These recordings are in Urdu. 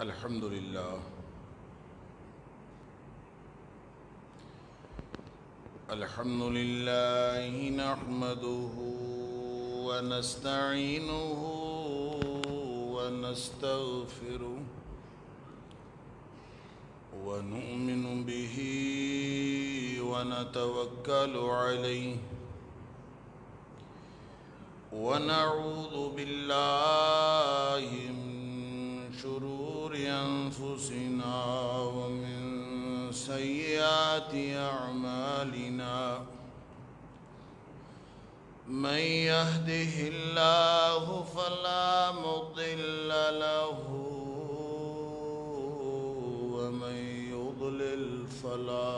الحمد لله نحمده ونستعينه ونستغفره ونؤمن به ونتوكل عليه ونعوذ بالله من شرور أنفسنا ومن سيئات أعمالنا من يهده الله فلا مضل له ومن يضلل فلا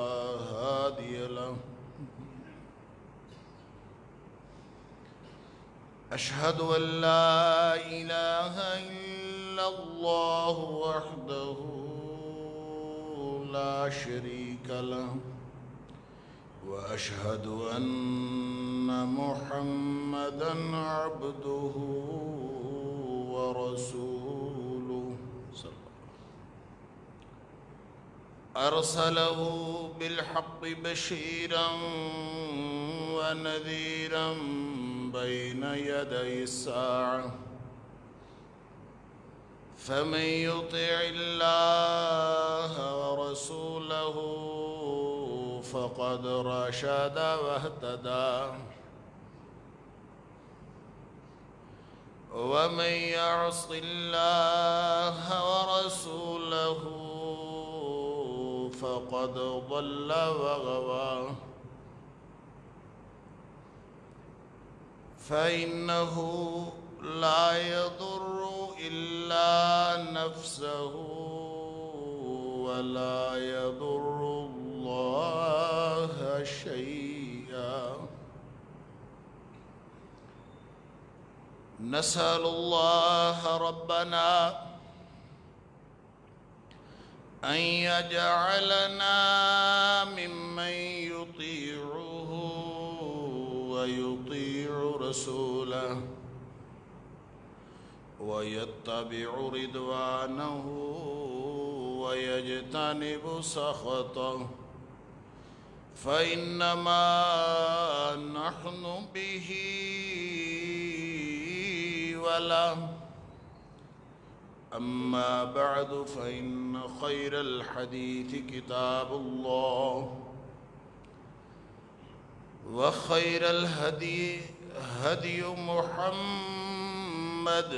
هادي له أشهد أن لا إله إلا الله وحده لا شريك له وأشهد أن محمدًا عبده ورسوله أرسله بالحق بشيرًا ونذيرًا بين يدي الساعة فمن يطع الله ورسوله فقد رشد واهتدى ومن يعص الله ورسوله فقد ضل وغوى فإنه لا يضر إلا نفسه ولا يضر الله شيئا نسأل الله ربنا أن يجعلنا ممن يطيعه ويطيع رسوله ويتبع رضوانه ويجتنب سخطه فإنما نحن به وله أما بعد فإن خير الحديث كتاب الله وخير الهدي هدي محمد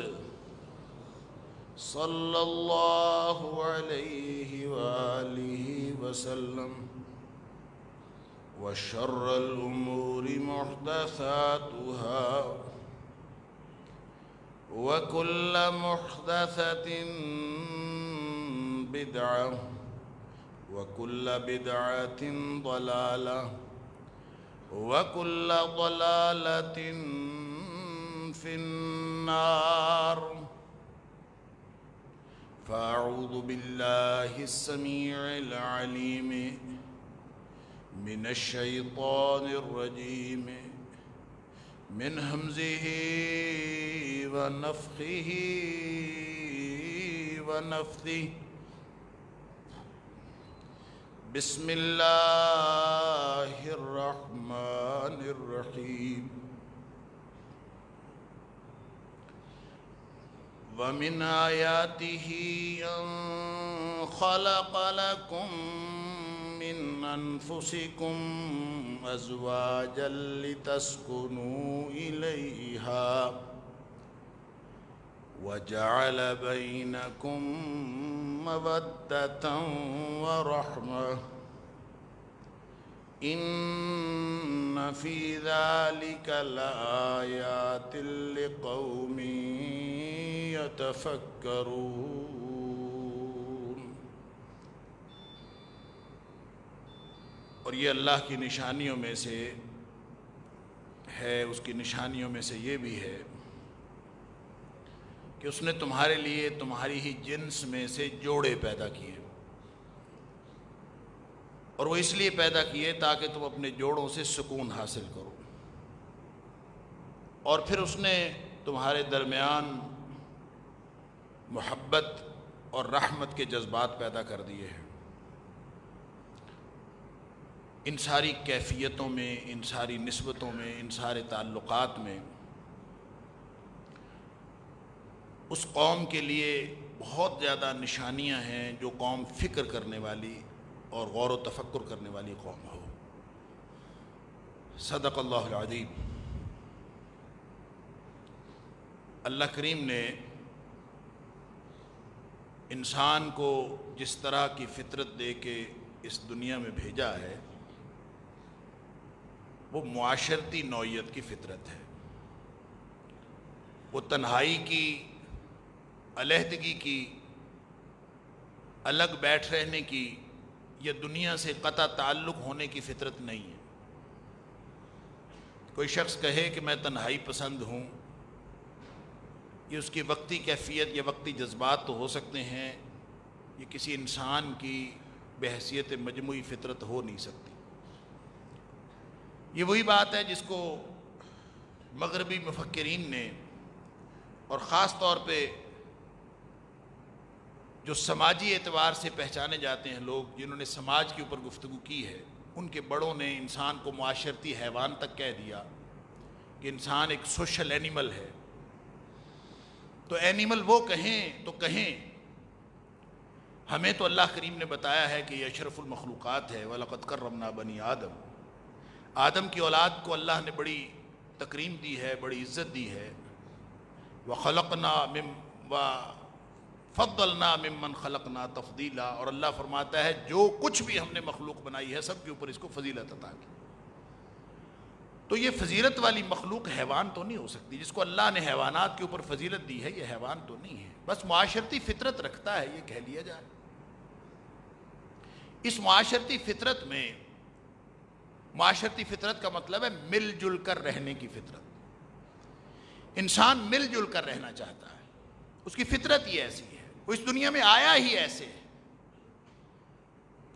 صلى الله عليه وآله وسلم وشر الأمور محدثاتها وكل محدثة بدعة وكل بدعة ضلالة وكل ضلالة في النار فأعوذ بالله السميع العليم من الشيطان الرجيم من همزه ونفخه ونفثه بسم الله الرحمن الرحيم ومن آياته أن خلق لكم من أنفسكم أزواجا لتسكنوا إليها وجعل بينكم مودة ورحمة إن في ذلك لآيات لقوم يتفكرون۔ اور یہ اللہ کی نشانیوں میں سے ہے، اس کی نشانیوں میں سے یہ بھی ہے کہ اس نے تمہارے لیے تمہاری ہی جنس میں سے جوڑے پیدا کیے، اور وہ اس لیے پیدا کیے تاکہ تم اپنے جوڑوں سے سکون حاصل کرو، اور پھر اس نے تمہارے درمیان محبت اور رحمت کے جذبات پیدا کر دیے ہیں۔ ان ساری کیفیتوں میں، ان ساری نسبتوں میں، ان سارے تعلقات میں اس قوم کے لیے بہت زیادہ نشانیاں ہیں جو قوم فکر کرنے والی اور غور و تفکر کرنے والی قوم ہو۔ صدق اللہ العظیم۔ اللہ کریم نے انسان کو جس طرح کی فطرت دے کے اس دنیا میں بھیجا ہے وہ معاشرتی نوعیت کی فطرت ہے۔ وہ تنہائی کی، علیحدگی کی، الگ بیٹھ رہنے کی یا دنیا سے قطع تعلق ہونے کی فطرت نہیں ہے۔ کوئی شخص کہے کہ میں تنہائی پسند ہوں، یہ اس کی وقتی کیفیت یا وقتی جذبات تو ہو سکتے ہیں، یہ کسی انسان کی بحیثیت مجموعی فطرت ہو نہیں سکتی۔ یہ وہی بات ہے جس کو مغربی مفکرین نے، اور خاص طور پہ جو سماجی اعتبار سے پہچانے جاتے ہیں لوگ، جنہوں نے سماج کے اوپر گفتگو کی ہے، ان کے بڑوں نے انسان کو معاشرتی حیوان تک کہہ دیا کہ انسان ایک سوشل اینیمل ہے۔ تو اینیمل وہ کہیں تو کہیں، ہمیں تو اللہ کریم نے بتایا ہے کہ یہ اشرف المخلوقات ہے۔ وَلَقَدْ كَرَّمْنَا بَنِي آدم، آدم کی اولاد کو اللہ نے بڑی تکریم دی ہے، بڑی عزت دی ہے۔ وَخَلَقْنَا وَفَضَّلْنَا مِمَّنْ خَلَقْنَا تَفْضِيلًا، اور اللہ فرماتا ہے جو کچھ بھی ہم نے مخلوق بنائی ہے سب کے اوپر اس کو فضیلت عطا کی۔ تو یہ فضیلت والی مخلوق حیوان تو نہیں ہو سکتی۔ جس کو اللہ نے حیوانات کے اوپر فضیلت دی ہے یہ حیوان تو نہیں ہے، بس معاشرتی فطرت رکھتا ہے، یہ کہہ لیا جائے۔ اس معاشرتی فطرت میں، معاشرتی فطرت کا مطلب ہے مل جل کر رہنے کی فطرت۔ انسان مل جل کر رہنا چاہتا ہے، اس کی فطرت ہی ایسی ہے، وہ اس دنیا میں آیا ہی ایسے ہے۔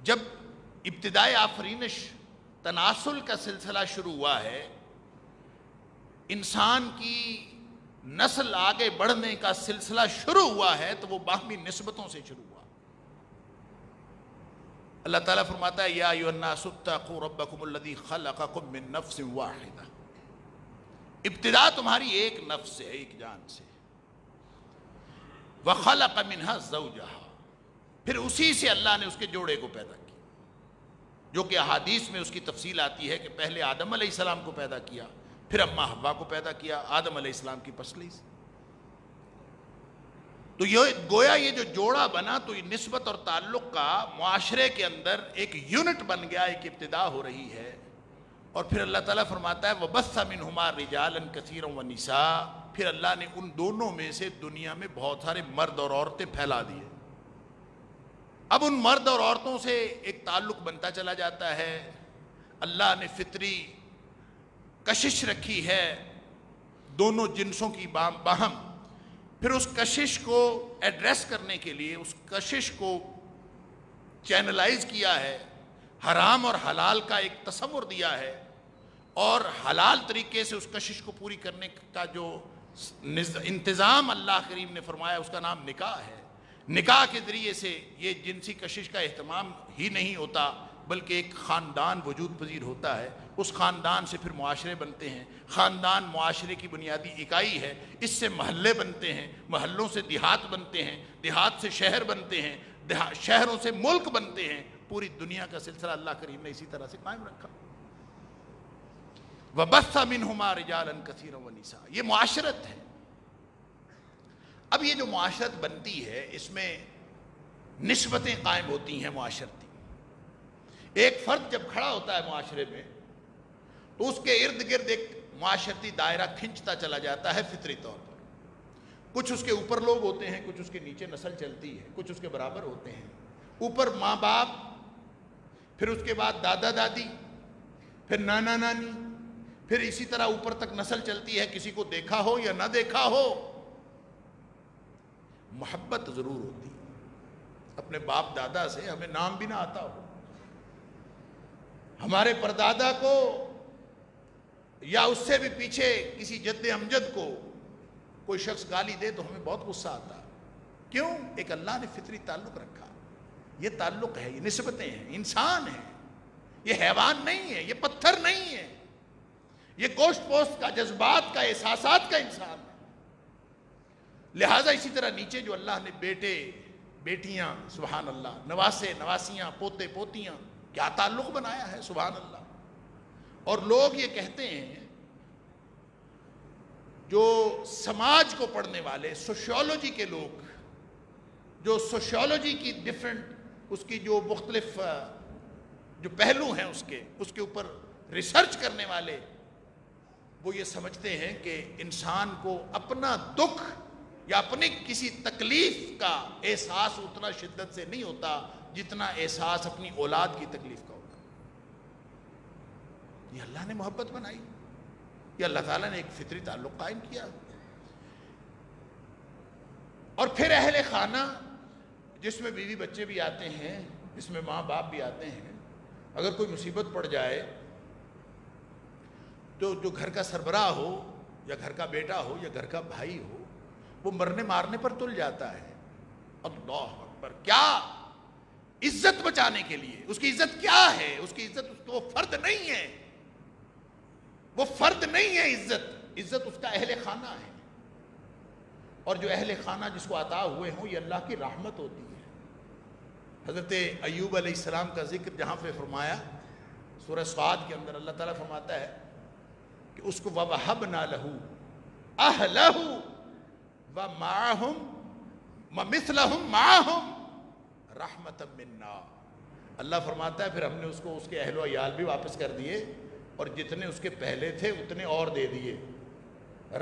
جب ابتدائی آفرینش تناسل کا سلسلہ شروع ہوا ہے، انسان کی نسل آگے بڑھنے کا سلسلہ شروع ہوا ہے، تو وہ باہمی نسبتوں سے شروع ہوا۔ اللہ تعالیٰ فرماتا ہے یا ایھا الناس اتقوا ربکم الذی خلقکم من نفس واحدہ، ابتدا تمہاری ایک نفس سے، ایک جان سے۔ وخلق منہا زوجہا، پھر اسی سے اللہ نے اس کے جوڑے کو پیدا کیا، جو کہ احادیث میں اس کی تفصیل آتی ہے کہ پہلے آدم علیہ السلام کو پیدا کیا، پھر اماں حوا کو پیدا کیا آدم علیہ السلام کی پسلی سے۔ تو یہ گویا یہ جو جوڑا بنا تو یہ نسبت اور تعلق کا معاشرے کے اندر ایک یونٹ بن گیا، ایک ابتدا ہو رہی ہے۔ اور پھر اللہ تعالیٰ فرماتا ہے وَبَثَّ مِنْهُمَا رِجَالًا كَثِيرًا وَنِسَاءً، پھر اللہ نے ان دونوں میں سے دنیا میں بہت سارے مرد اور عورتیں پھیلا دیے۔ اب ان مرد اور عورتوں سے ایک تعلق بنتا چلا جاتا ہے۔ اللہ نے فطری کشش رکھی ہے دونوں جنسوں کی باہم، پھر اس کشش کو ایڈریس کرنے کے لیے اس کشش کو چینلائز کیا ہے، حرام اور حلال کا ایک تصور دیا ہے، اور حلال طریقے سے اس کشش کو پوری کرنے کا جو انتظام اللہ کریم نے فرمایا اس کا نام نکاح ہے۔ نکاح کے ذریعے سے یہ جنسی کشش کا اہتمام ہی نہیں ہوتا بلکہ ایک خاندان وجود پذیر ہوتا ہے، اس خاندان سے پھر معاشرے بنتے ہیں، خاندان معاشرے کی بنیادی اکائی ہے، اس سے محلے بنتے ہیں، محلوں سے دیہات بنتے ہیں، دیہات سے شہر بنتے ہیں، شہروں سے ملک بنتے ہیں۔ پوری دنیا کا سلسلہ اللہ کریم نے اسی طرح سے قائم رکھا۔ وَبَثَّ مِنْهُمَا رِجَالًا كَثِيرًا وَنِسَاءً، یہ معاشرت ہے۔ اب یہ جو معاشرت بنتی ہے اس میں نسبتیں قائم ہوتی ہیں معاشرتی۔ ایک فرد جب کھڑا ہوتا ہے معاشرے میں تو اس کے ارد گرد ایک معاشرتی دائرہ کھنچتا چلا جاتا ہے فطری طور پر۔ کچھ اس کے اوپر لوگ ہوتے ہیں، کچھ اس کے نیچے نسل چلتی ہے، کچھ اس کے برابر ہوتے ہیں۔ اوپر ماں باپ، پھر اس کے بعد دادا دادی، پھر نانا نانی، پھر اسی طرح اوپر تک نسل چلتی ہے، کسی کو دیکھا ہو یا نہ دیکھا ہو۔ محبت ضرور ہوتی ہے اپنے باپ دادا سے، ہمیں نام بھی نہ آتا ہو، ہمارے پردادا کو یا اس سے بھی پیچھے کسی جد امجد کو کوئی شخص گالی دے تو ہمیں بہت غصہ آتا ہے۔ کیوں؟ ایک اللہ نے فطری تعلق رکھا، یہ تعلق ہے، یہ نسبتیں ہیں، انسان ہے، یہ حیوان نہیں ہے، یہ پتھر نہیں ہے، یہ گوشت پوست کا، جذبات کا، احساسات کا انسان ہے۔ لہٰذا اسی طرح نیچے جو اللہ نے بیٹے بیٹیاں، سبحان اللہ، نواسے نواسیاں، پوتے پوتیاں، کیا تعلق بنایا ہے، سبحان اللہ۔ اور لوگ یہ کہتے ہیں، جو سماج کو پڑھنے والے، سوشیولوجی کے لوگ، جو سوشیولوجی کی ڈیفرنٹ، اس کی جو مختلف جو پہلو ہیں اس کے اوپر ریسرچ کرنے والے، وہ یہ سمجھتے ہیں کہ انسان کو اپنا دکھ یا اپنی کسی تکلیف کا احساس اتنا شدت سے نہیں ہوتا جتنا احساس اپنی اولاد کی تکلیف کا ہوتا۔ یہ اللہ نے محبت بنائی، یہ اللہ تعالیٰ نے ایک فطری تعلق قائم کیا۔ اور پھر اہل خانہ، جس میں بیوی بچے بھی آتے ہیں، جس میں ماں باپ بھی آتے ہیں، اگر کوئی مصیبت پڑ جائے تو جو گھر کا سربراہ ہو یا گھر کا بیٹا ہو یا گھر کا بھائی ہو، وہ مرنے مارنے پر تل جاتا ہے۔ اللہ اکبر! کیا عزت بچانے کے لیے، اس کی عزت کیا ہے؟ اس کی عزت، اس کو وہ فرد نہیں ہے، وہ فرد نہیں ہے، عزت اس کا اہل خانہ ہے۔ اور جو اہل خانہ جس کو عطا ہوئے ہوں، یہ اللہ کی رحمت ہوتی ہے۔ حضرت ایوب علیہ السلام کا ذکر جہاں پہ فرمایا سورہ صاد کے اندر، اللہ تعالیٰ فرماتا ہے کہ اس کو وَوَهَبْنَا لَهُ أَهْلَهُ وَمَعَهُمْ وَمِثْلَهُمْ مَعَهُمْ رَحْمَةً مِنَّا۔ اللہ فرماتا ہے پھر ہم نے اس کو اس کے اہل و عیال بھی واپس کر دیے، اور جتنے اس کے پہلے تھے اتنے اور دے دیے۔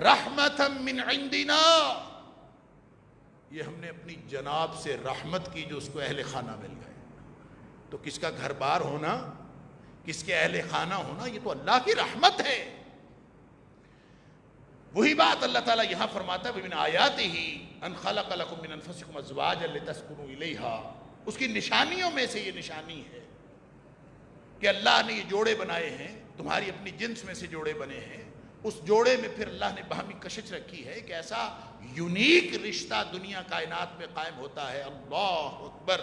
رحمةً من عندنا، یہ ہم نے اپنی جناب سے رحمت کی جو اس کو اہل خانہ مل گئے۔ تو کس کا گھر بار ہونا، کس کے اہل خانہ ہونا، یہ تو اللہ کی رحمت ہے۔ وہی بات اللہ تعالیٰ یہاں فرماتا ہے وَمِنْ آیَاتِهِ أَنْ خَلَقَ لَكُم مِّنْ أَنفُسِكُمْ أَزْوَاجًا لِتَسْكُنُوا إِلَيْهَا۔ اس کی نشانیوں میں سے یہ نشانی ہے کہ اللہ نے یہ جوڑے بنائے ہیں، تمہاری اپنی جنس میں سے جوڑے بنے ہیں، اس جوڑے میں پھر اللہ نے باہمی کشش رکھی ہے کہ ایسا یونیک رشتہ دنیا کائنات میں قائم ہوتا ہے۔ اللہ اکبر!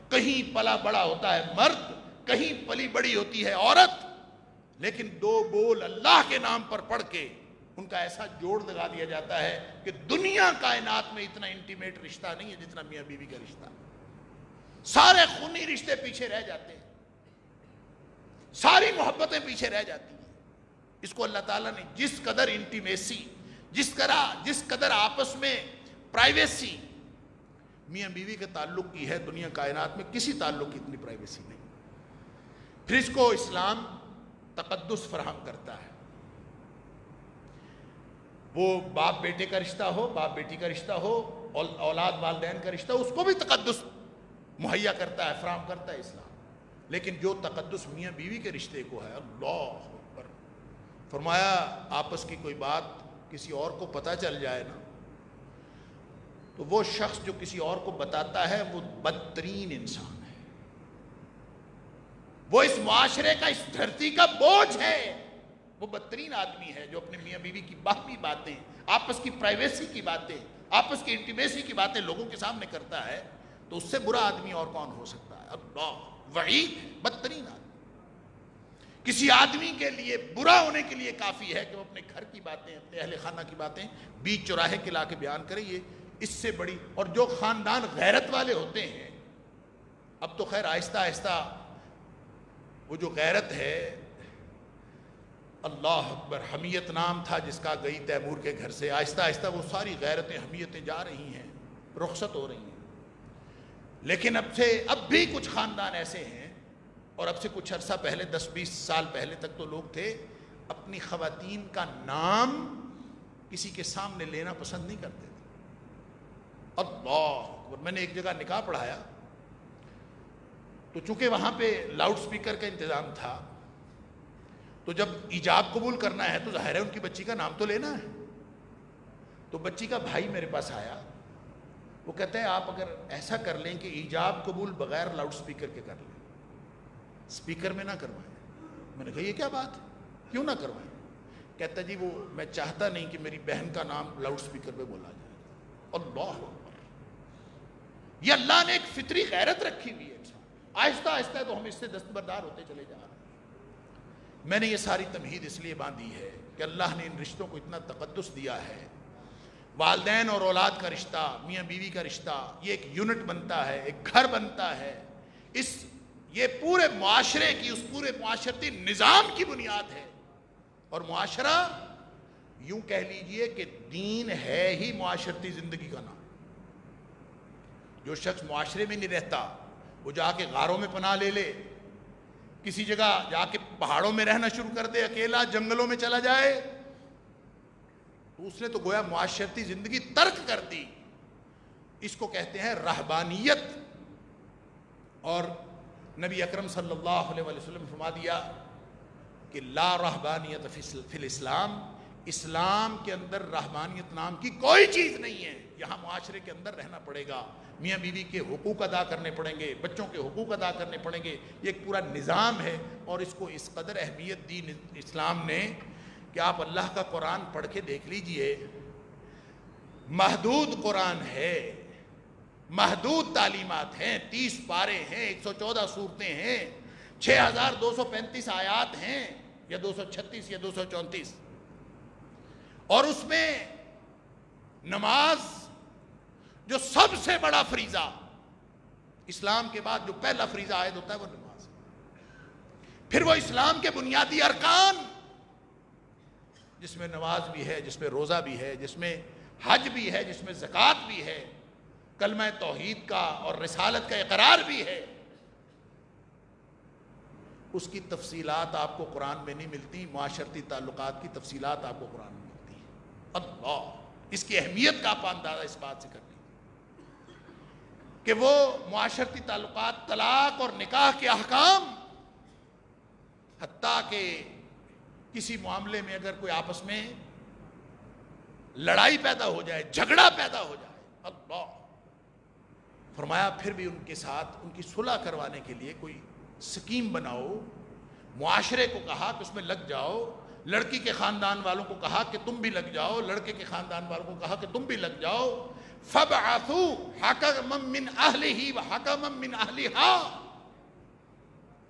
کہیں پلا بڑا ہوتا ہے مرد، کہیں پلی بڑی ہوتی ہے عورت، لیکن دو بول اللہ کے نام پر پڑھ کے ان کا ایسا جوڑ لگا دیا جاتا ہے کہ دنیا کائنات میں اتنا انٹیمیٹ رشتہ نہیں ہے جتنا میاں بیوی کا رشتہ۔ سارے خونی رشتے پیچھے رہ جاتے ہیں، ساری محبتیں پیچھے رہ جاتی ہیں۔ اس کو اللہ تعالیٰ نے جس قدر انٹیمیسی، جس قدر آپس میں پرائیویسی میاں بیوی کے تعلق کی ہے، دنیا کائنات میں کسی تعلق کی اتنی پرائیویسی نہیں۔ پھر اس کو اسلام تقدس فراہم کرتا ہے۔ وہ باپ بیٹے کا رشتہ ہو، باپ بیٹی کا رشتہ ہو، اولاد والدین کا رشتہ ہو، اس کو بھی تقدس مہیا کرتا ہے، فراہم کرتا ہے اسلام۔ لیکن جو تقدس میاں بیوی کے رشتے کو ہے، اللہ اکبر! فرمایا آپس کی کوئی بات کسی اور کو پتہ چل جائے نا، تو وہ شخص جو کسی اور کو بتاتا ہے وہ بدترین انسان ہے، وہ اس معاشرے کا، اس دھرتی کا بوجھ ہے۔ وہ بدترین آدمی ہے جو اپنے میاں بیوی کی باہمی باتیں، آپس کی پرائیویسی کی باتیں، آپس کی انٹیمیسی کی باتیں لوگوں کے سامنے کرتا ہے، تو اس سے برا آدمی اور کون ہو سکتا ہے؟ اللہ! وعید! بدترین آدمی۔ کسی آدمی کے لیے برا ہونے کے لیے کافی ہے کہ وہ اپنے گھر کی باتیں، اپنے اہل خانہ کی باتیں بیچ چوراہے کے لا کے بیان کرے، یہ اس سے بڑی۔ اور جو خاندان غیرت والے ہوتے ہیں، اب تو خیر آہستہ آہستہ وہ جو غیرت ہے، اللہ اکبر، حمیت نام تھا جس کا، گئی تیمور کے گھر سے، آہستہ آہستہ وہ ساری غیرتیں، حمیتیں جا رہی ہیں، رخصت ہو رہی ہیں۔ لیکن اب بھی کچھ خاندان ایسے ہیں، اور اب سے کچھ عرصہ پہلے، 10-20 سال پہلے تک تو لوگ تھے اپنی خواتین کا نام کسی کے سامنے لینا پسند نہیں کرتے تھے۔ اللہ اکبر! میں نے ایک جگہ نکاح پڑھایا، تو چونکہ وہاں پہ لاؤڈ سپیکر کا انتظام تھا، تو جب ایجاب قبول کرنا ہے تو ظاہر ہے ان کی بچی کا نام تو لینا ہے۔ تو بچی کا بھائی میرے پاس آیا، وہ کہتا ہے آپ اگر ایسا کر لیں کہ ایجاب قبول بغیر لاؤڈ سپیکر کے کر لیں، سپیکر میں نہ کروائیں۔ میں نے کہا یہ کیا بات ہے، کیوں نہ کروائیں؟ کہتا جی وہ میں چاہتا نہیں کہ میری بہن کا نام لاؤڈ سپیکر پہ بولا جائے۔ اللہ اکبر! یہ اللہ نے ایک فطری غیرت رکھی ہوئی ہے انسان، آہستہ آہستہ تو ہم اس سے دستبردار ہوتے چلے جا رہے ہیں۔ میں نے یہ ساری تمہید اس لیے باندھی ہے کہ اللہ نے ان رشتوں کو اتنا تقدس دیا ہے، والدین اور اولاد کا رشتہ، میاں بیوی کا رشتہ، یہ ایک یونٹ بنتا ہے، ایک گھر بنتا ہے، یہ پورے معاشرے کی، اس پورے معاشرتی نظام کی بنیاد ہے۔ اور معاشرہ یوں کہہ لیجئے کہ دین ہے ہی معاشرتی زندگی کا نام۔ جو شخص معاشرے میں نہیں رہتا، وہ جا کے غاروں میں پناہ لے لے، کسی جگہ جا کے پہاڑوں میں رہنا شروع کر دے، اکیلا جنگلوں میں چلا جائے، تو اس نے تو گویا معاشرتی زندگی ترک کر دی۔ اس کو کہتے ہیں رہبانیت۔ اور نبی اکرم صلی اللہ علیہ وسلم نے فرما دیا کہ لا رہبانیت فی الاسلام، اسلام کے اندر رہبانیت نام کی کوئی چیز نہیں ہے۔ یہاں معاشرے کے اندر رہنا پڑے گا، میاں بیوی کے حقوق ادا کرنے پڑیں گے، بچوں کے حقوق ادا کرنے پڑیں گے، یہ ایک پورا نظام ہے۔ اور اس کو اس قدر اہمیت دی اسلام نے کہ آپ اللہ کا قرآن پڑھ کے دیکھ لیجئے، محدود قرآن ہے، محدود تعلیمات ہیں، 30 پارے ہیں، 114 صورتیں ہیں، 6235 آیات ہیں، یا 236 یا 234، اور اس میں نماز جو سب سے بڑا فریضہ، اسلام کے بعد جو پہلا فریضہ عائد ہوتا ہے وہ نماز، پھر وہ اسلام کے بنیادی ارکان جس میں نماز بھی ہے، جس میں روزہ بھی ہے، جس میں حج بھی ہے، جس میں زکوٰۃ بھی ہے، کلمہ توحید کا اور رسالت کا اقرار بھی ہے، اس کی تفصیلات آپ کو قرآن میں نہیں ملتی۔ معاشرتی تعلقات کی تفصیلات آپ کو قرآن میں ملتی ہیں۔ اللہ، اس کی اہمیت کا آپ اندازہ اس بات سے کر لیں کہ وہ معاشرتی تعلقات، طلاق اور نکاح کے احکام، حتیٰ کہ کسی معاملے میں اگر کوئی آپس میں لڑائی پیدا ہو جائے، جھگڑا پیدا ہو جائے، اللہ فرمایا پھر بھی ان کے ساتھ ان کی صلح کروانے کے لیے کوئی سکیم بناؤ۔ معاشرے کو کہا کہ اس میں لگ جاؤ، لڑکی کے خاندان والوں کو کہا کہ تم بھی لگ جاؤ، لڑکے کے خاندان والوں کو کہا کہ تم بھی لگ جاؤ۔ فَبْعَثُوا حَكَمًا مِّنْ أَهْلِهِ وَحَكَمًا مِّنْ أَهْلِهَا،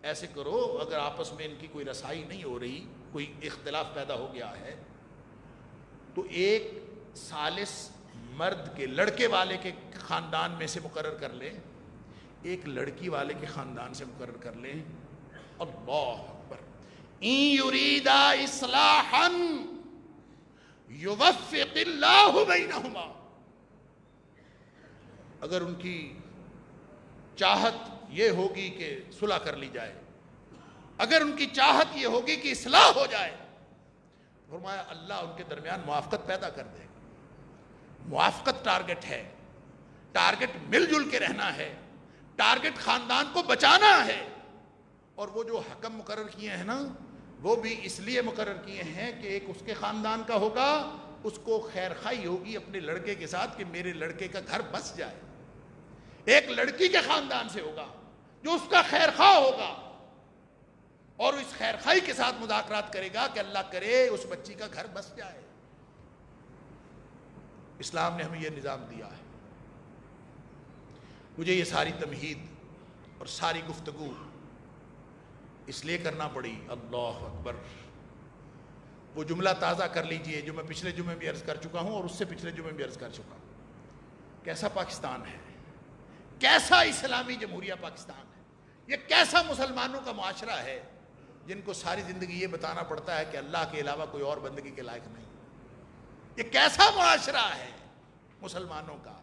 ایسے کرو، اگر آپس میں ان کی کوئی رسائی نہیں ہو رہی، کوئی اختلاف پیدا ہو گیا ہے، تو ایک ثالث مرد کے، لڑکے والے کے خاندان میں سے مقرر کر لیں، ایک لڑکی والے کے خاندان سے مقرر کر لیں۔ اللہ اکبر۔ ان یریدا اصلاحا یوفق اللہ بینہما، اگر ان کی چاہت یہ ہوگی کہ صلح کر لی جائے، اگر ان کی چاہت یہ ہوگی کہ اصلاح ہو جائے، فرمایا اللہ ان کے درمیان موافقت پیدا کر دے۔ موافقت ٹارگٹ ہے، ٹارگٹ مل جل کے رہنا ہے، ٹارگٹ خاندان کو بچانا ہے۔ اور وہ جو حکم مقرر کیے ہیں نا، وہ بھی اس لیے مقرر کیے ہیں کہ ایک اس کے خاندان کا ہوگا، اس کو خیر خواہی ہوگی اپنے لڑکے کے ساتھ کہ میرے لڑکے کا گھر بس جائے، ایک لڑکی کے خاندان سے ہوگا جو اس کا خیر خواہ ہوگا، اور اس خیر خواہی کے ساتھ مذاکرات کرے گا کہ اللہ کرے اس بچی کا گھر بس جائے۔ اسلام نے ہمیں یہ نظام دیا ہے۔ مجھے یہ ساری تمہید اور ساری گفتگو اس لیے کرنا پڑی، اللہ اکبر، وہ جملہ تازہ کر لیجئے جو میں پچھلے جمعے بھی عرض کر چکا ہوں اور اس سے پچھلے جمعے بھی عرض کر چکا ہوں۔ کیسا پاکستان ہے، کیسا اسلامی جمہوریہ پاکستان ہے، یہ کیسا مسلمانوں کا معاشرہ ہے جن کو ساری زندگی یہ بتانا پڑتا ہے کہ اللہ کے علاوہ کوئی اور بندگی کے لائق نہیں۔ یہ کیسا معاشرہ ہے مسلمانوں کا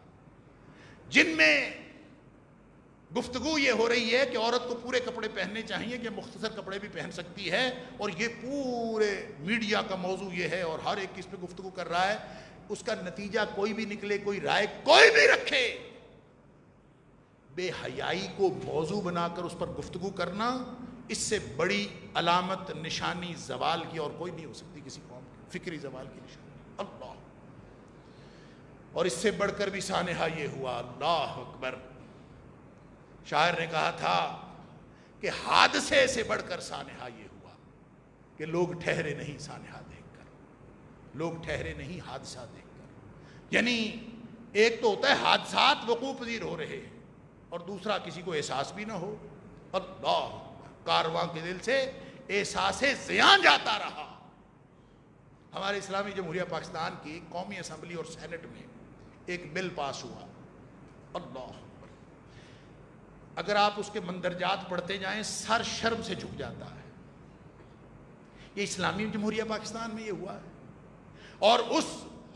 جن میں گفتگو یہ ہو رہی ہے کہ عورت کو پورے کپڑے پہننے چاہیے کہ مختصر کپڑے بھی پہن سکتی ہے، اور یہ پورے میڈیا کا موضوع یہ ہے اور ہر ایک اس پہ گفتگو کر رہا ہے، اس کا نتیجہ کوئی بھی نکلے، کوئی رائے کوئی بھی رکھے، بے حیائی کو موضوع بنا کر اس پر گفتگو کرنا، اس سے بڑی علامت نشانی زوال کی اور کوئی نہیں ہو سکتی کسی قوم کی، فکری زوال کی نشانی۔ اللہ، اور اس سے بڑھ کر بھی سانحہ یہ ہوا، اللہ اکبر، شاعر نے کہا تھا کہ حادثے سے بڑھ کر سانحہ یہ ہوا کہ لوگ ٹھہرے نہیں سانحہ دیکھ کر، لوگ ٹھہرے نہیں حادثہ دیکھ کر۔ یعنی ایک تو ہوتا ہے حادثات وقوع پذیر ہو رہے ہیں، اور دوسرا کسی کو احساس بھی نہ ہو. اللہ کارواں کے دل سے احساس زیان جاتا رہا. ہمارے اسلامی جمہوریہ پاکستان کی قومی اسمبلی اور سینٹ میں ایک بل پاس ہوا. اللہ اگر آپ اس کے مندرجات پڑھتے جائیں سر شرم سے جھک جاتا ہے. یہ اسلامی جمہوریہ پاکستان میں یہ ہوا ہے اور اس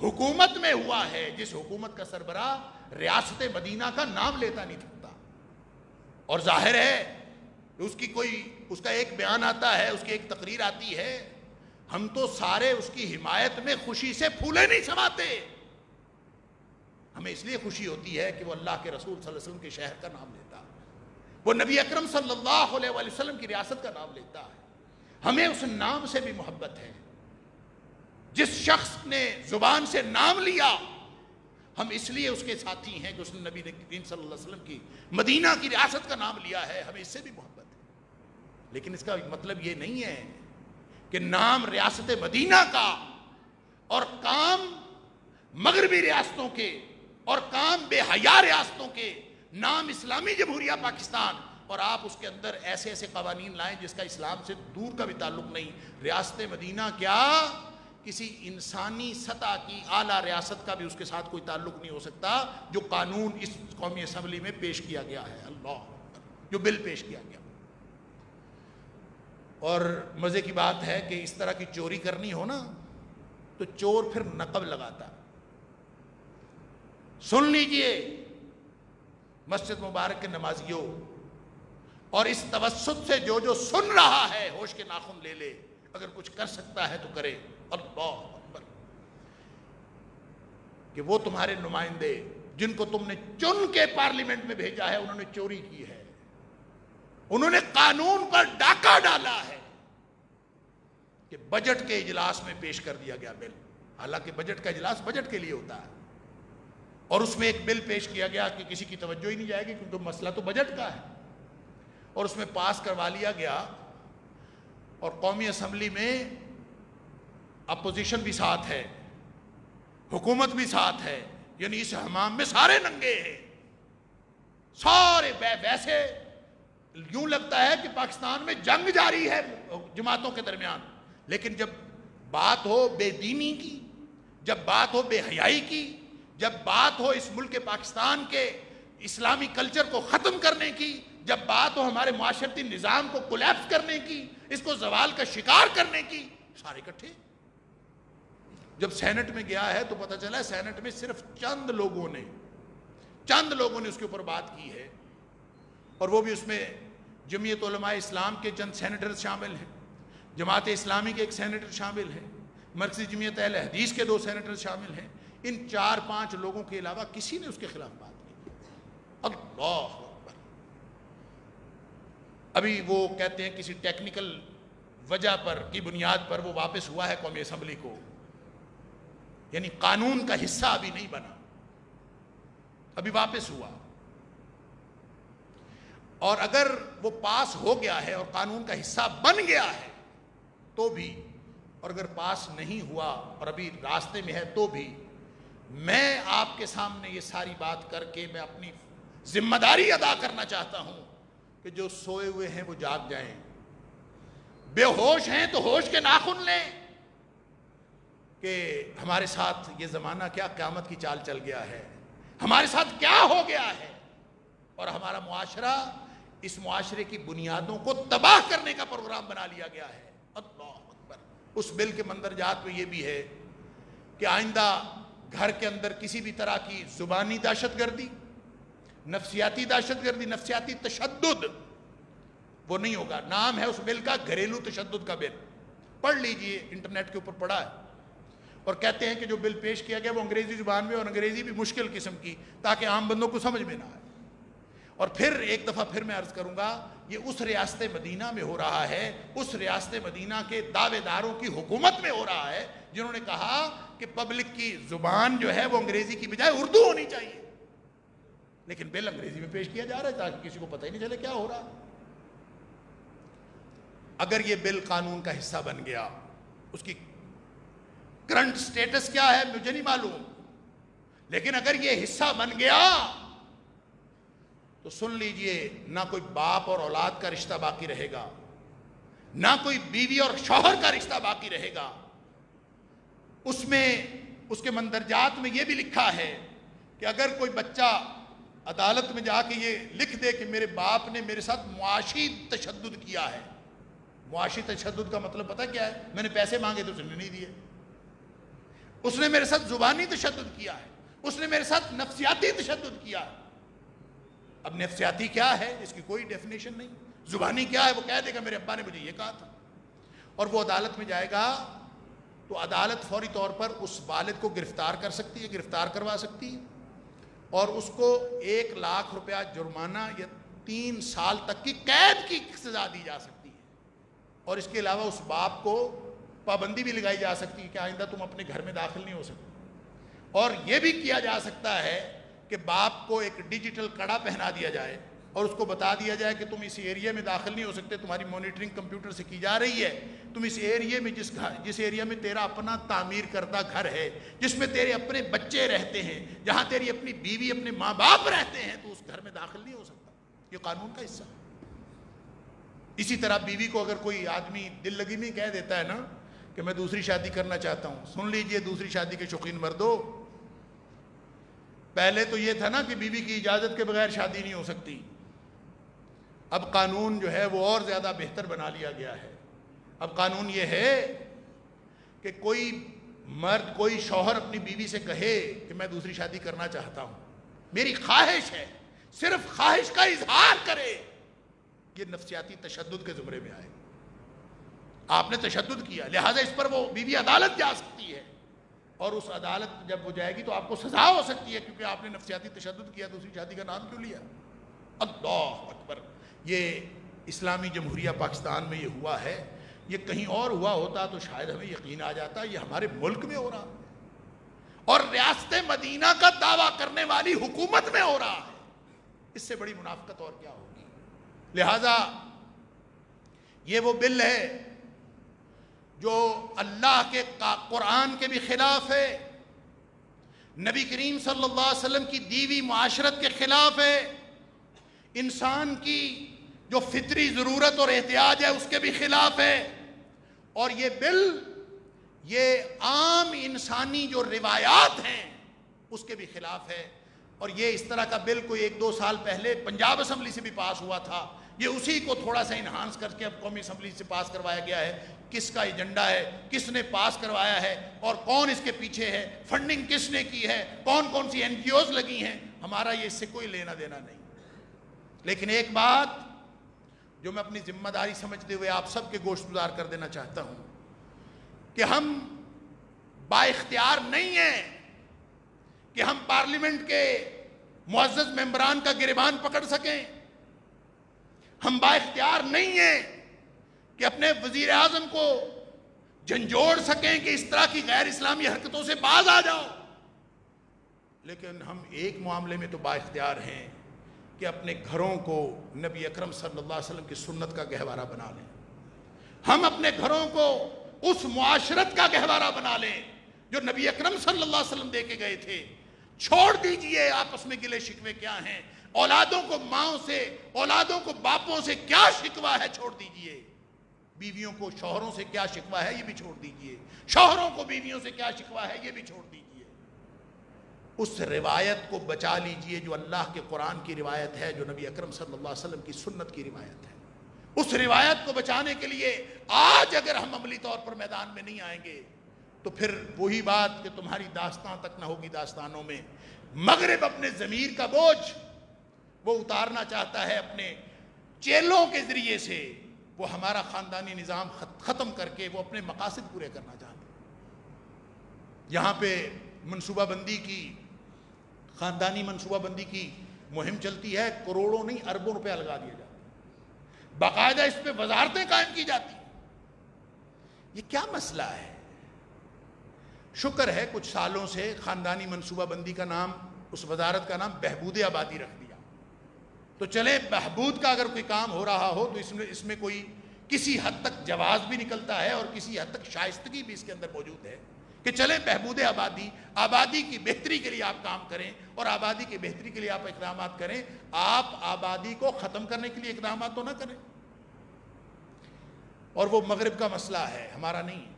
حکومت میں ہوا ہے جس حکومت کا سربراہ ریاست مدینہ کا نام لیتا نہیں تھکتا. اور ظاہر ہے اس کا ایک بیان آتا ہے, اس کی ایک تقریر آتی ہے, ہم تو سارے اس کی حمایت میں خوشی سے پھولے نہیں سماتے. ہمیں اس لیے خوشی ہوتی ہے کہ وہ اللہ کے رسول صلی اللہ علیہ وسلم کے شہر کا نام لیتا, وہ نبی اکرم صلی اللہ علیہ وآلہ وسلم کی ریاست کا نام لیتا ہے. ہمیں اس نام سے بھی محبت ہے. جس شخص نے زبان سے نام لیا ہم اس لیے اس کے ساتھی ہیں کہ اس نے نبی کریم صلی اللہ علیہ وسلم کی مدینہ کی ریاست کا نام لیا ہے, ہمیں اس سے بھی محبت ہے. لیکن اس کا مطلب یہ نہیں ہے کہ نام ریاست مدینہ کا اور کام مغربی ریاستوں کے اور کام بے حیا ریاستوں کے نام اسلامی جمہوریہ پاکستان, اور آپ اس کے اندر ایسے ایسے قوانین لائیں جس کا اسلام سے دور کا بھی تعلق نہیں. ریاست مدینہ کیا کسی انسانی سطح کی اعلیٰ ریاست کا بھی اس کے ساتھ کوئی تعلق نہیں ہو سکتا جو قانون اس قومی اسمبلی میں پیش کیا گیا ہے. اللہ جو بل پیش کیا گیا. اور مزے کی بات ہے کہ اس طرح کی چوری کرنی ہو نا تو چور پھر نقب لگاتا. سن لیجئے مسجد مبارک کے نمازیوں, اور اس توسط سے جو سن رہا ہے ہوش کے ناخن لے لے, اگر کچھ کر سکتا ہے تو کرے. اللہ اکبر. کہ وہ تمہارے نمائندے جن کو تم نے چن کے پارلیمنٹ میں بھیجا ہے انہوں نے چوری کی ہے, انہوں نے قانون پر ڈاکہ ڈالا ہے. کہ بجٹ کے اجلاس میں پیش کر دیا گیا بل, حالانکہ بجٹ کا اجلاس بجٹ کے لیے ہوتا ہے, اور اس میں ایک بل پیش کیا گیا کہ کسی کی توجہ ہی نہیں جائے گی کیونکہ مسئلہ تو بجٹ کا ہے, اور اس میں پاس کروا لیا گیا. اور قومی اسمبلی میں اپوزیشن بھی ساتھ ہے, حکومت بھی ساتھ ہے, یعنی اس حمام میں سارے ننگے ہیں, سارے ویسے یوں لگتا ہے کہ پاکستان میں جنگ جاری ہے جماعتوں کے درمیان. لیکن جب بات ہو بے دینی کی, جب بات ہو بے حیائی کی, جب بات ہو اس ملک پاکستان کے اسلامی کلچر کو ختم کرنے کی, جب بات ہو ہمارے معاشرتی نظام کو کولیپس کرنے کی, اس کو زوال کا شکار کرنے کی, سارے اکٹھے. جب سینٹ میں گیا ہے تو پتہ چلا ہے سینٹ میں صرف چند لوگوں نے اس کے اوپر بات کی ہے, اور وہ بھی اس میں جمعیت علماء اسلام کے چند سینیٹر شامل ہیں, جماعت اسلامی کے ایک سینیٹر شامل ہے, مرکزی جمعیت اہل حدیث کے 2 سینیٹر شامل ہیں. ان 4-5 لوگوں کے علاوہ کسی نے اس کے خلاف بات نہیں. اللہ اکبر. ابھی وہ کہتے ہیں کسی ٹیکنیکل وجہ پر کی بنیاد پر وہ واپس ہوا ہے قومی اسمبلی کو, یعنی قانون کا حصہ ابھی نہیں بنا, ابھی واپس ہوا. اور اگر وہ پاس ہو گیا ہے اور قانون کا حصہ بن گیا ہے تو بھی, اور اگر پاس نہیں ہوا اور ابھی راستے میں ہے تو بھی, میں آپ کے سامنے یہ ساری بات کر کے میں اپنی ذمہ داری ادا کرنا چاہتا ہوں کہ جو سوئے ہوئے ہیں وہ جاگ جائیں, بے ہوش ہیں تو ہوش کے ناخن لیں کہ ہمارے ساتھ یہ زمانہ کیا قیامت کی چال چل گیا ہے, ہمارے ساتھ کیا ہو گیا ہے, اور ہمارا معاشرہ اس معاشرے کی بنیادوں کو تباہ کرنے کا پروگرام بنا لیا گیا ہے. اللہ اکبر. اس بل کے مندرجات میں یہ بھی ہے کہ آئندہ گھر کے اندر کسی بھی طرح کی زبانی دہشت گردی, نفسیاتی دہشت گردی, نفسیاتی تشدد وہ نہیں ہوگا. نام ہے اس بل کا گھریلو تشدد کا بل, پڑھ لیجئے, انٹرنیٹ کے اوپر پڑھا ہے. اور کہتے ہیں کہ جو بل پیش کیا گیا وہ انگریزی زبان میں, اور انگریزی بھی مشکل قسم کی تاکہ عام بندوں کو سمجھ میں نہ آئے. اور پھر ایک دفعہ پھر میں عرض کروں گا, یہ اس ریاست مدینہ میں ہو رہا ہے, اس ریاست مدینہ کے دعوے داروں کی حکومت میں ہو رہا ہے جنہوں نے کہا کہ پبلک کی زبان جو ہے وہ انگریزی کی بجائے اردو ہونی چاہیے, لیکن بل انگریزی میں پیش کیا جا رہا ہے تاکہ کسی کو پتہ ہی نہیں چلے کیا ہو رہا. اگر یہ بل قانون کا حصہ بن گیا, اس کی کرنٹ سٹیٹس کیا ہے مجھے نہیں معلوم, لیکن اگر یہ حصہ بن گیا تو سن لیجئے، نہ کوئی باپ اور اولاد کا رشتہ باقی رہے گا، نہ کوئی بیوی اور شوہر کا رشتہ باقی رہے گا۔ اس میں اس کے مندرجات میں یہ بھی لکھا ہے کہ اگر کوئی بچہ عدالت میں جا کے یہ لکھ دے کہ میرے باپ نے میرے ساتھ معاشی تشدد کیا ہے، معاشی تشدد کا مطلب پتہ کیا ہے؟ میں نے پیسے مانگے تو اس نے نہیں دیے، اس نے میرے ساتھ زبانی تشدد کیا ہے، اس نے میرے ساتھ نفسیاتی تشدد کیا ہے۔ اب نفسیاتی کیا ہے اس کی کوئی ڈیفینیشن نہیں، زبانی کیا ہے وہ کہہ دے گا میرے ابا نے مجھے یہ کہا تھا، اور وہ عدالت میں جائے گا تو عدالت فوری طور پر اس والد کو گرفتار کر سکتی ہے، گرفتار کروا سکتی ہے، اور اس کو 1,00,000 روپیہ جرمانہ یا 3 سال تک کی قید کی سزا دی جا سکتی ہے، اور اس کے علاوہ اس باپ کو پابندی بھی لگائی جا سکتی ہے کہ آئندہ تم اپنے گھر میں داخل نہیں ہو سکتے، اور یہ بھی کیا جا سکتا ہے کہ باپ کو ایک ڈیجیٹل کڑا پہنا دیا جائے اور اس کو بتا دیا جائے کہ تم اس ایریا میں داخل نہیں ہو سکتے، تمہاری مانیٹرنگ کمپیوٹر سے کی جا رہی ہے، تم اس ایریا میں جس ایریا میں تیرا اپنا تعمیر کردہ گھر ہے، جس میں تیرے اپنے بچے رہتے ہیں، جہاں تیری اپنی بیوی اپنے ماں باپ رہتے ہیں، تو اس گھر میں داخل نہیں ہو سکتا۔ یہ قانون کا حصہ ہے۔ اسی طرح بیوی کو اگر کوئی آدمی دل لگی میں کہہ دیتا ہے نا کہ میں دوسری شادی کرنا چاہتا ہوں، سن لیجئے دوسری شادی کے شوقین مردوں، پہلے تو یہ تھا نا کہ بیوی کی اجازت کے بغیر شادی نہیں ہو سکتی، اب قانون جو ہے وہ اور زیادہ بہتر بنا لیا گیا ہے۔ اب قانون یہ ہے کہ کوئی مرد، کوئی شوہر اپنی بیوی سے کہے کہ میں دوسری شادی کرنا چاہتا ہوں، میری خواہش ہے، صرف خواہش کا اظہار کرے، یہ نفسیاتی تشدد کے زمرے میں آئے۔ آپ نے تشدد کیا، لہٰذا اس پر وہ بیوی عدالت جا سکتی ہے، اور اس عدالت جب وہ جائے گی تو آپ کو سزا ہو سکتی ہے کیونکہ آپ نے نفسیاتی تشدد کیا، دوسری شادی کا نام کیوں لیا؟ اللہ اکبر! یہ اسلامی جمہوریہ پاکستان میں یہ ہوا ہے، یہ کہیں اور ہوا ہوتا تو شاید ہمیں یقین آ جاتا، یہ ہمارے ملک میں ہو رہا ہے اور ریاست مدینہ کا دعویٰ کرنے والی حکومت میں ہو رہا ہے، اس سے بڑی منافقت اور کیا ہوگی؟ لہٰذا یہ وہ بل ہے جو اللہ کے قرآن کے بھی خلاف ہے، نبی کریم صلی اللہ علیہ وسلم کی دیوی معاشرت کے خلاف ہے، انسان کی جو فطری ضرورت اور احتیاج ہے اس کے بھی خلاف ہے، اور یہ بل یہ عام انسانی جو روایات ہیں اس کے بھی خلاف ہے، اور یہ اس طرح کا بل کوئی 1-2 سال پہلے پنجاب اسمبلی سے بھی پاس ہوا تھا، یہ اسی کو تھوڑا سا انہانس کر کے اب قومی اسمبلی سے پاس کروایا گیا ہے۔ کس کا ایجنڈا ہے، کس نے پاس کروایا ہے اور کون اس کے پیچھے ہے، فنڈنگ کس نے کی ہے، کون کون سی NGOs لگی ہیں، ہمارا یہ اس سے کوئی لینا دینا نہیں۔ لیکن ایک بات جو میں اپنی ذمہ داری سمجھتے ہوئے آپ سب کے گوشت گزار کر دینا چاہتا ہوں کہ ہم با اختیار نہیں ہیں کہ ہم پارلیمنٹ کے معزز ممبران کا گریبان پکڑ سکیں، ہم با اختیار نہیں ہیں کہ اپنے وزیر اعظم کو جھنجھوڑ سکیں کہ اس طرح کی غیر اسلامی حرکتوں سے باز آ جاؤ، لیکن ہم ایک معاملے میں تو با اختیار ہیں کہ اپنے گھروں کو نبی اکرم صلی اللہ علیہ وسلم کی سنت کا گہوارہ بنا لیں، ہم اپنے گھروں کو اس معاشرت کا گہوارہ بنا لیں جو نبی اکرم صلی اللہ علیہ وسلم دے کے گئے تھے۔ چھوڑ دیجئے آپس میں گلے شکوے کیا ہیں، اولادوں کو ماؤں سے، اولادوں کو باپوں سے کیا شکوہ ہے چھوڑ دیجئے، بیویوں کو شوہروں سے کیا شکوہ ہے یہ بھی چھوڑ دیجئے، شوہروں کو بیویوں سے کیا شکوہ ہے یہ بھی چھوڑ دیجئے، اس روایت کو بچا لیجئے جو اللہ کے قرآن کی روایت ہے، جو نبی اکرم صلی اللہ علیہ وسلم کی سنت کی روایت ہے۔ اس روایت کو بچانے کے لیے آج اگر ہم عملی طور پر میدان میں نہیں آئیں گے تو پھر وہی بات کہ تمہاری داستان تک نہ ہوگی داستانوں میں۔ مغرب اپنے ضمیر کا بوجھ وہ اتارنا چاہتا ہے اپنے چیلوں کے ذریعے سے، وہ ہمارا خاندانی نظام ختم کر کے وہ اپنے مقاصد پورے کرنا چاہتے ہیں۔ یہاں پہ منصوبہ بندی کی، خاندانی منصوبہ بندی کی مہم چلتی ہے، کروڑوں نہیں اربوں روپیہ لگا دیا جاتا ہے، باقاعدہ اس پہ وزارتیں قائم کی جاتی ہیں۔ یہ کیا مسئلہ ہے؟ شکر ہے کچھ سالوں سے خاندانی منصوبہ بندی کا نام، اس وزارت کا نام بہبود آبادی رکھ دیا، تو چلے بہبود کا اگر کوئی کام ہو رہا ہو تو اس میں کوئی کسی حد تک جواز بھی نکلتا ہے اور کسی حد تک شائستگی بھی اس کے اندر موجود ہے کہ چلیں بہبود آبادی، آبادی کی بہتری کے لیے آپ کام کریں اور آبادی کی بہتری کے لیے آپ اقدامات کریں، آپ آبادی کو ختم کرنے کے لیے اقدامات تو نہ کریں۔ اور وہ مغرب کا مسئلہ ہے، ہمارا نہیں ہے۔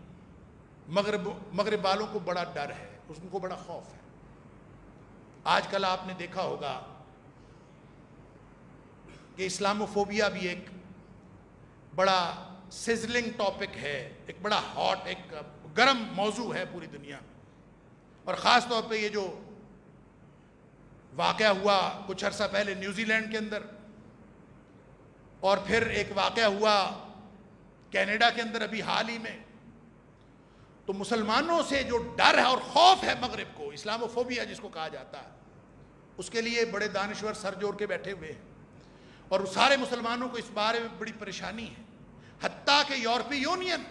مغرب والوں کو بڑا ڈر ہے، ان کو بڑا خوف ہے۔ آج کل آپ نے دیکھا ہوگا کہ اسلاموفوبیا بھی ایک بڑا سیزلنگ ٹاپک ہے، ایک بڑا ہاٹ، ایک گرم موضوع ہے پوری دنیا میں۔ اور خاص طور پہ یہ جو واقعہ ہوا کچھ عرصہ پہلے نیوزی لینڈ کے اندر، اور پھر ایک واقعہ ہوا کینیڈا کے اندر ابھی حال ہی میں، تو مسلمانوں سے جو ڈر ہے اور خوف ہے مغرب کو، اسلاموفوبیا جس کو کہا جاتا ہے، اس کے لیے بڑے دانشور سر جوڑ کے بیٹھے ہوئے ہیں، اور سارے مسلمانوں کو اس بارے میں بڑی پریشانی ہے۔ حتیٰ کہ یورپی یونین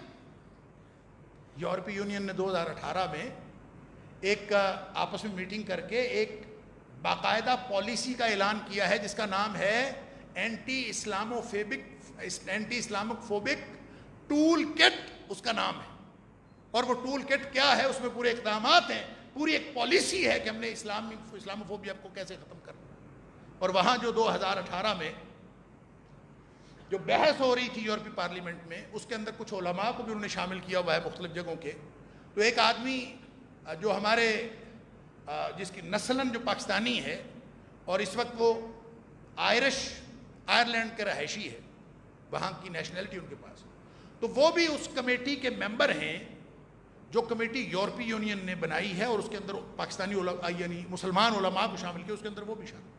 نے 2018 میں ایک آپس میں میٹنگ کر کے ایک باقاعدہ پالیسی کا اعلان کیا ہے جس کا نام ہے anti Islamic phobic tool kit, اس کا نام ہے۔ اور وہ ٹول کٹ کیا ہے؟ اس میں پورے اقدامات ہیں، پوری ایک پالیسی ہے کہ ہم نے اسلاموفوبیا کو کیسے ختم کرنا۔ اور وہاں جو 2018 میں جو بحث ہو رہی تھی یورپی پارلیمنٹ میں، اس کے اندر کچھ علماء کو بھی انہوں نے شامل کیا ہوا ہے مختلف جگہوں کے۔ تو ایک آدمی جو ہمارے جس کی نسلاً جو پاکستانی ہے اور اس وقت وہ آئرلینڈ کے رہائشی ہے، وہاں کی نیشنلٹی ان کے پاس، تو وہ بھی اس کمیٹی کے ممبر ہیں جو کمیٹی یورپی یونین نے بنائی ہے، اور اس کے اندر پاکستانی یعنی مسلمان علماء کو شامل کیا، اس کے اندر وہ بھی شامل۔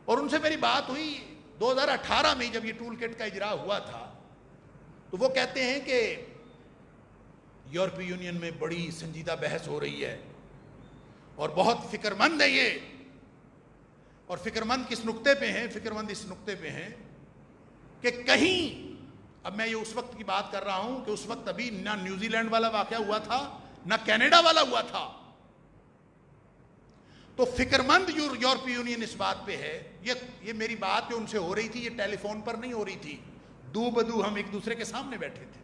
اور ان سے میری بات ہوئی 2018 میں جب یہ ٹول کٹ کا اجرا ہوا تھا، تو وہ کہتے ہیں کہ یورپی یونین میں بڑی سنجیدہ بحث ہو رہی ہے اور بہت فکر مند ہے یہ، اور فکر مند کس نقطے پہ ہیں؟ فکر مند اس نقطے پہ ہیں کہ کہیں، اب میں یہ اس وقت کی بات کر رہا ہوں کہ اس وقت ابھی نہ نیوزی لینڈ والا واقعہ ہوا تھا نہ کینیڈا والا ہوا تھا، تو فکر مند یورپی یونین اس بات پہ ہے، یہ میری بات جو ان سے ہو رہی تھی، یہ ٹیلی فون پر نہیں ہو رہی تھی، دو بدو ہم ایک دوسرے کے سامنے بیٹھے تھے،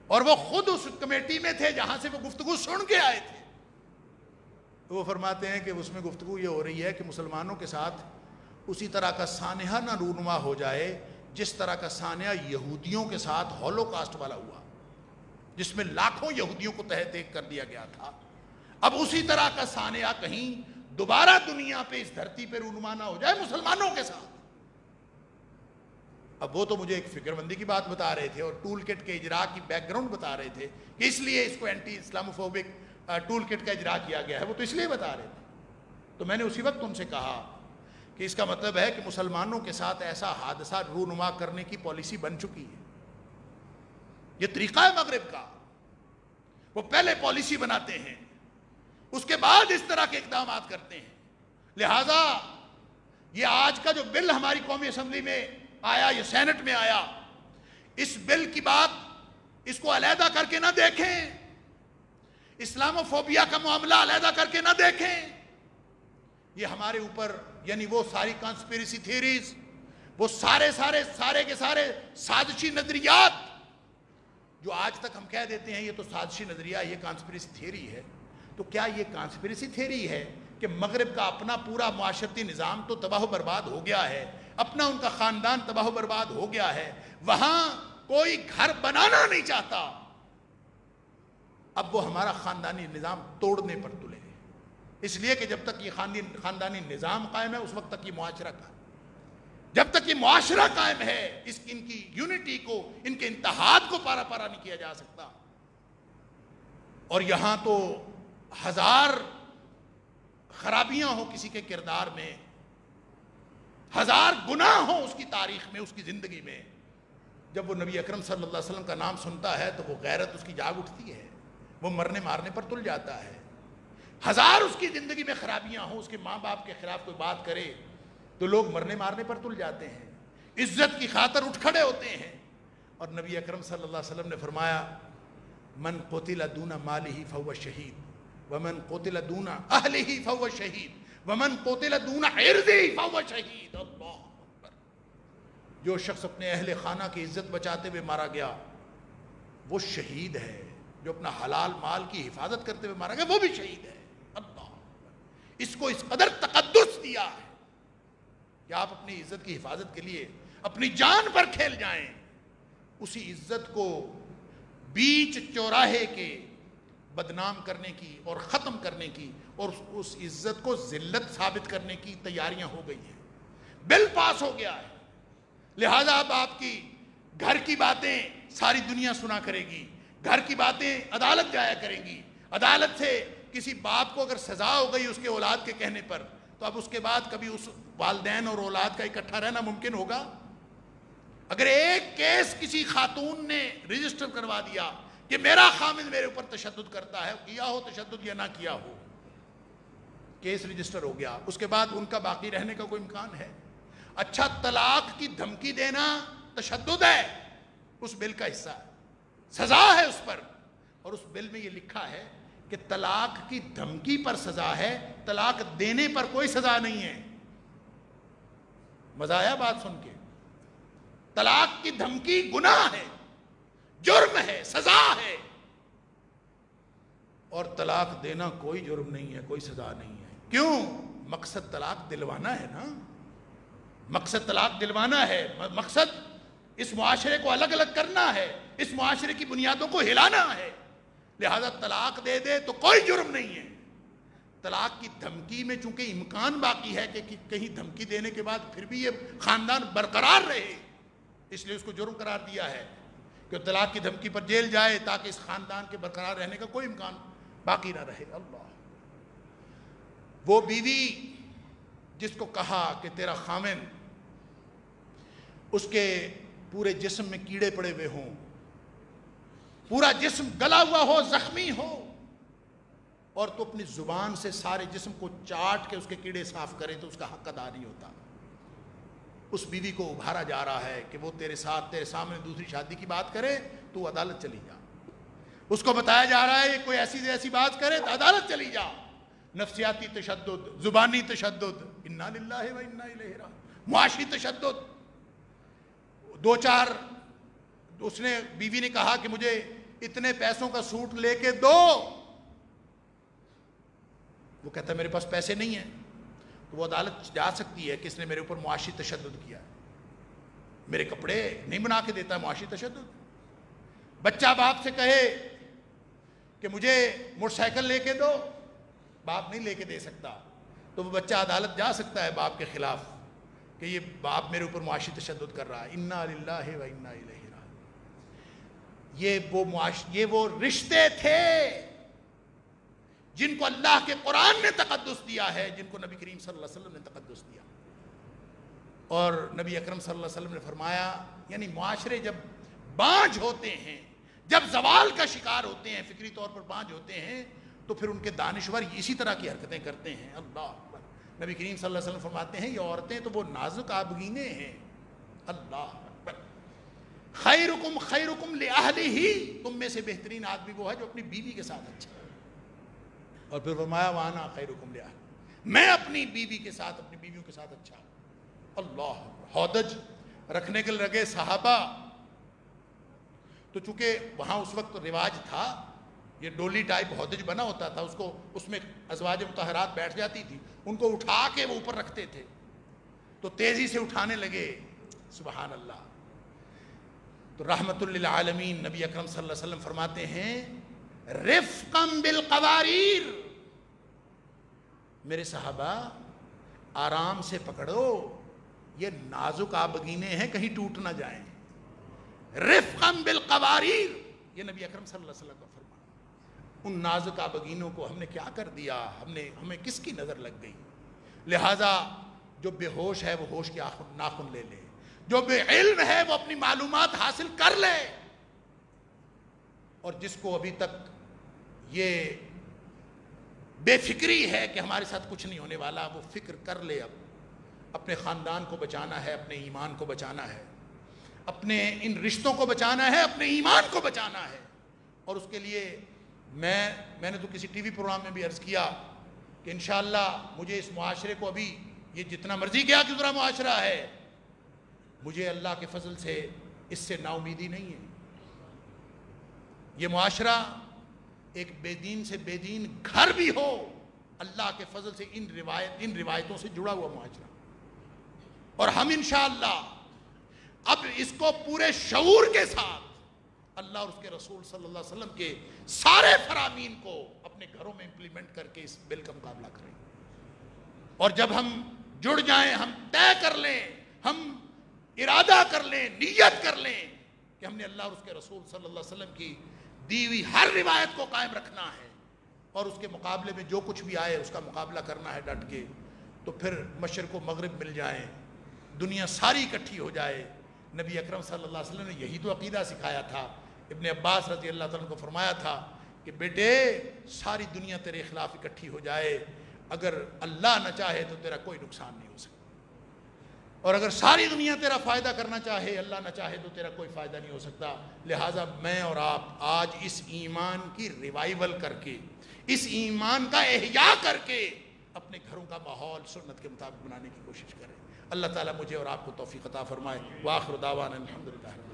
اور وہ خود اس کمیٹی میں تھے جہاں سے وہ گفتگو سن کے آئے تھے۔ تو وہ فرماتے ہیں کہ اس میں گفتگو یہ ہو رہی ہے کہ مسلمانوں کے ساتھ اسی طرح کا سانحہ نہ رونما ہو جائے جس طرح کا سانحہ یہودیوں کے ساتھ ہولوکاسٹ والا ہوا، جس میں لاکھوں یہودیوں کو تہہ تیگ کر دیا گیا تھا۔ اب اسی طرح کا سانحہ کہیں دوبارہ دنیا پہ اس دھرتی پہ رونما نہ ہو جائے مسلمانوں کے ساتھ۔ اب وہ تو مجھے ایک فکر مندی کی بات بتا رہے تھے اور ٹول کٹ کے اجرا کی بیک گراؤنڈ بتا رہے تھے کہ اس لیے اس کو اینٹی اسلاموفوبک ٹول کٹ کا اجرا کیا گیا ہے، وہ تو اس لیے بتا رہے تھے۔ تو میں نے اسی وقت ان سے کہا کہ اس کا مطلب ہے کہ مسلمانوں کے ساتھ ایسا حادثہ رونما کرنے کی پالیسی بن چکی ہے، یہ طریقہ ہے مغرب کا، وہ پہلے پالیسی بناتے ہیں، اس کے بعد اس طرح کے اقدامات کرتے ہیں۔ لہٰذا یہ آج کا جو بل ہماری قومی اسمبلی میں آیا، یہ سینٹ میں آیا، اس بل کی بات اس کو علیحدہ کر کے نہ دیکھیں، اسلاموفوبیا کا معاملہ علیحدہ کر کے نہ دیکھیں۔ یہ ہمارے اوپر یعنی وہ ساری کانسپیریسی تھیریز، وہ سارے کے سارے سازشی نظریات جو آج تک ہم کہہ دیتے ہیں یہ تو سازشی نظریہ، یہ کانسپیریسی تھیری ہے، تو کیا یہ کانسپیریسی تھیری ہے کہ مغرب کا اپنا پورا معاشرتی نظام تو تباہ و برباد ہو گیا ہے، اپنا ان کا خاندان تباہ و برباد ہو گیا ہے، وہاں کوئی گھر بنانا نہیں چاہتا، اب وہ ہمارا خاندانی نظام توڑنے پر تلے ہیں، اس لیے کہ جب تک یہ خاندانی نظام قائم ہے اس وقت تک یہ معاشرہ قائم ہے، جب تک یہ معاشرہ قائم ہے ان کی یونٹی کو، ان کے اتحاد کو پارا پارا نہیں کیا جا سکتا۔ اور یہاں تو ہزار خرابیاں ہوں کسی کے کردار میں، ہزار گناہ ہوں اس کی تاریخ میں، اس کی زندگی میں، جب وہ نبی اکرم صلی اللہ علیہ وسلم کا نام سنتا ہے تو وہ غیرت اس کی جاگ اٹھتی ہے، وہ مرنے مارنے پر تل جاتا ہے۔ ہزار اس کی زندگی میں خرابیاں ہوں، اس کے ماں باپ کے خلاف کوئی بات کرے تو لوگ مرنے مارنے پر تل جاتے ہیں، عزت کی خاطر اٹھ کھڑے ہوتے ہیں، اور نبی اکرم صلی اللہ علیہ وسلم نے فرمایا من قتل دون مالہ فہو شہید ومن قتل دون اہلہ فہو شہید ومن قتل دون عرضہ فہو شہید۔ اللہ اکبر، جو شخص اپنے اہل خانہ کی عزت بچاتے ہوئے مارا گیا وہ شہید ہے، جو اپنا حلال مال کی حفاظت کرتے ہوئے مارا گیا وہ بھی شہید ہے. اللہ اس کو اس قدر تقدس دیا ہے کہ آپ اپنی عزت کی حفاظت کے لیے اپنی جان پر کھیل جائیں. اسی عزت کو بیچ چوراہے کے بدنام کرنے کی اور ختم کرنے کی اور اس عزت کو ذلت ثابت کرنے کی تیاریاں ہو گئی ہیں. بل پاس ہو گیا ہے. لہذا اب آپ کی گھر کی باتیں ساری دنیا سنا کرے گی. گھر کی باتیں عدالت جایا کریں گی. عدالت سے کسی باپ کو اگر سزا ہو گئی اس کے اولاد کے کہنے پر تو اب اس کے بعد کبھی اس والدین اور اولاد کا اکٹھا رہنا ممکن ہوگا؟ اگر ایک کیس کسی خاتون نے رجسٹر کروا دیا کہ میرا خامد میرے اوپر تشدد کرتا ہے، کیا ہو تشدد یا نہ کیا ہو، کیس رجسٹر ہو گیا، اس کے بعد ان کا باقی رہنے کا کوئی امکان ہے؟ اچھا طلاق کی دھمکی دینا تشدد ہے، اس بل کا حصہ ہے، سزا ہے اس پر. اور اس بل میں یہ لکھا ہے کہ طلاق کی دھمکی پر سزا ہے، طلاق دینے پر کوئی سزا نہیں ہے. مزہ آیا بات سن کے؟ طلاق کی دھمکی گناہ ہے، جرم ہے، سزا ہے، اور طلاق دینا کوئی جرم نہیں ہے، کوئی سزا نہیں ہے. کیوں؟ مقصد طلاق دلوانا ہے نا. مقصد طلاق دلوانا ہے، مقصد اس معاشرے کو الگ الگ کرنا ہے، اس معاشرے کی بنیادوں کو ہلانا ہے. لہذا طلاق دے دے تو کوئی جرم نہیں ہے. طلاق کی دھمکی میں چونکہ امکان باقی ہے کہ کہیں دھمکی دینے کے بعد پھر بھی یہ خاندان برقرار رہے، اس لیے اس کو جرم قرار دیا ہے کہ طلاق کی دھمکی پر جیل جائے تاکہ اس خاندان کے برقرار رہنے کا کوئی امکان باقی نہ رہے. اللہ، وہ بیوی جس کو کہا کہ تیرا خامن اس کے پورے جسم میں کیڑے پڑے ہوئے ہوں، پورا جسم گلا ہوا ہو، زخمی ہو، اور تو اپنی زبان سے سارے جسم کو چاٹ کے اس کے کیڑے صاف کرے تو اس کا حق ادا نہیں ہوتا. اس بیوی کو ابھارا جا رہا ہے کہ وہ تیرے سامنے دوسری شادی کی بات کرے تو عدالت چلی جا. اس کو بتایا جا رہا ہے کوئی ایسی بات کرے تو عدالت چلی جا. نفسیاتی تشدد، زبانی تشدد، انا للہ و انا الیہ راجعون، معاشی تشدد. دو چار اس نے بیوی نے کہا کہ مجھے اتنے پیسوں کا سوٹ لے کے دو، وہ کہتا ہے میرے پاس پیسے نہیں ہیں. تو وہ عدالت جا سکتی ہے کہ اس نے میرے اوپر معاشی تشدد کیا، میرے کپڑے نہیں بنا کے دیتا ہے، معاشی تشدد. بچہ باپ سے کہے کہ مجھے موٹر سائیکل لے کے دو، باپ نہیں لے کے دے سکتا، تو وہ بچہ عدالت جا سکتا ہے باپ کے خلاف کہ یہ باپ میرے اوپر معاشی تشدد کر رہا ہے. انا للہ و انا الیہ راجعون. یہ وہ رشتے تھے جن کو اللہ کے قرآن نے تقدس دیا ہے، جن کو نبی کریم صلی اللہ علیہ وسلم نے تقدس دیا. اور نبی اکرم صلی اللہ علیہ وسلم نے فرمایا، یعنی معاشرے جب بانجھ ہوتے ہیں، جب زوال کا شکار ہوتے ہیں، فکری طور پر بانجھ ہوتے ہیں، تو پھر ان کے دانشور اسی طرح کی حرکتیں کرتے ہیں. اللہ اکبر. نبی کریم صلی اللہ علیہ وسلم فرماتے ہیں یہ عورتیں تو وہ نازک آبگینے ہیں. اللہ اکبر. خیرکم خیرکم لأہلہ، تم میں سے بہترین آدمی وہ ہے جو اپنی بیوی کے ساتھ اچھا ہے. اور پھر فرمایا وانا خیرکم لأہلی، میں اپنی بیوی کے ساتھ، اپنی بیویوں کے ساتھ اچھا. اللہ. ہودج رکھنے کے لگے صحابہ، تو چونکہ وہاں اس وقت رواج تھا، یہ ڈولی ٹائپ ہودج بنا ہوتا تھا، اس میں ازواج مطہرات بیٹھ جاتی تھی، ان کو اٹھا کے وہ اوپر رکھتے تھے. تو تیزی سے اٹھانے لگے، سبحان اللہ. تو رحمت للعالمین نبی اکرم صلی اللہ علیہ وسلم فرماتے ہیں رفقاً بالقواریر، میرے صحابہ آرام سے پکڑو، یہ نازک آبگینے ہیں، کہیں ٹوٹ نہ جائیں. رفقاً بالقواریر، یہ نبی اکرم صلی اللہ علیہ وسلم کا فرمان. ان نازک آبگینوں کو ہم نے کیا کر دیا، ہمیں کس کی نظر لگ گئی. لہذا جو بے ہوش ہے وہ ہوش کے ناخن لے لے، جو بے علم ہے وہ اپنی معلومات حاصل کر لے، اور جس کو ابھی تک یہ بے فکری ہے کہ ہمارے ساتھ کچھ نہیں ہونے والا، وہ فکر کر لے. اب اپنے خاندان کو بچانا ہے، اپنے ایمان کو بچانا ہے، اپنے ان رشتوں کو بچانا ہے، اپنے ایمان کو بچانا ہے. اور اس کے لیے میں نے تو کسی ٹی وی پروگرام میں بھی عرض کیا کہ انشاءاللہ مجھے اس معاشرے کو، ابھی یہ جتنا مرضی کیا کہ ذرا معاشرہ ہے، مجھے اللہ کے فضل سے اس سے نا امیدی نہیں ہے. یہ معاشرہ ایک بے دین سے بے دین گھر بھی ہو، اللہ کے فضل سے ان روایتوں سے جڑا ہوا معاشرہ، اور ہم انشاءاللہ اب اس کو پورے شعور کے ساتھ اللہ اور اس کے رسول صلی اللہ علیہ وسلم کے سارے فرامین کو اپنے گھروں میں امپلیمنٹ کر کے اس بل کا مقابلہ کریں. اور جب ہم جڑ جائیں، ہم طے کر لیں، ہم ارادہ کر لیں، نیت کر لیں کہ ہم نے اللہ اور اس کے رسول صلی اللہ علیہ وسلم کی دی ہوئی ہر روایت کو قائم رکھنا ہے اور اس کے مقابلے میں جو کچھ بھی آئے اس کا مقابلہ کرنا ہے ڈٹ کے، تو پھر مشرق و مغرب مل جائیں، دنیا ساری اکٹھی ہو جائے. نبی اکرم صلی اللہ علیہ وسلم نے یہی تو عقیدہ سکھایا تھا. ابن عباس رضی اللہ تعالیٰ کو فرمایا تھا کہ بیٹے ساری دنیا تیرے خلاف اکٹھی ہو جائے، اگر اللہ نہ چاہے تو تیرا کوئی نقصان نہیں ہو سکتا، اور اگر ساری دنیا تیرا فائدہ کرنا چاہے، اللہ نہ چاہے تو تیرا کوئی فائدہ نہیں ہو سکتا. لہٰذا میں اور آپ آج اس ایمان کی ریوائیول کر کے، اس ایمان کا احیاء کر کے اپنے گھروں کا ماحول سنت کے مطابق بنانے کی کوشش کریں. اللہ تعالیٰ مجھے اور آپ کو توفیق عطا فرمائے. وآخر دعوانا الحمدللہ.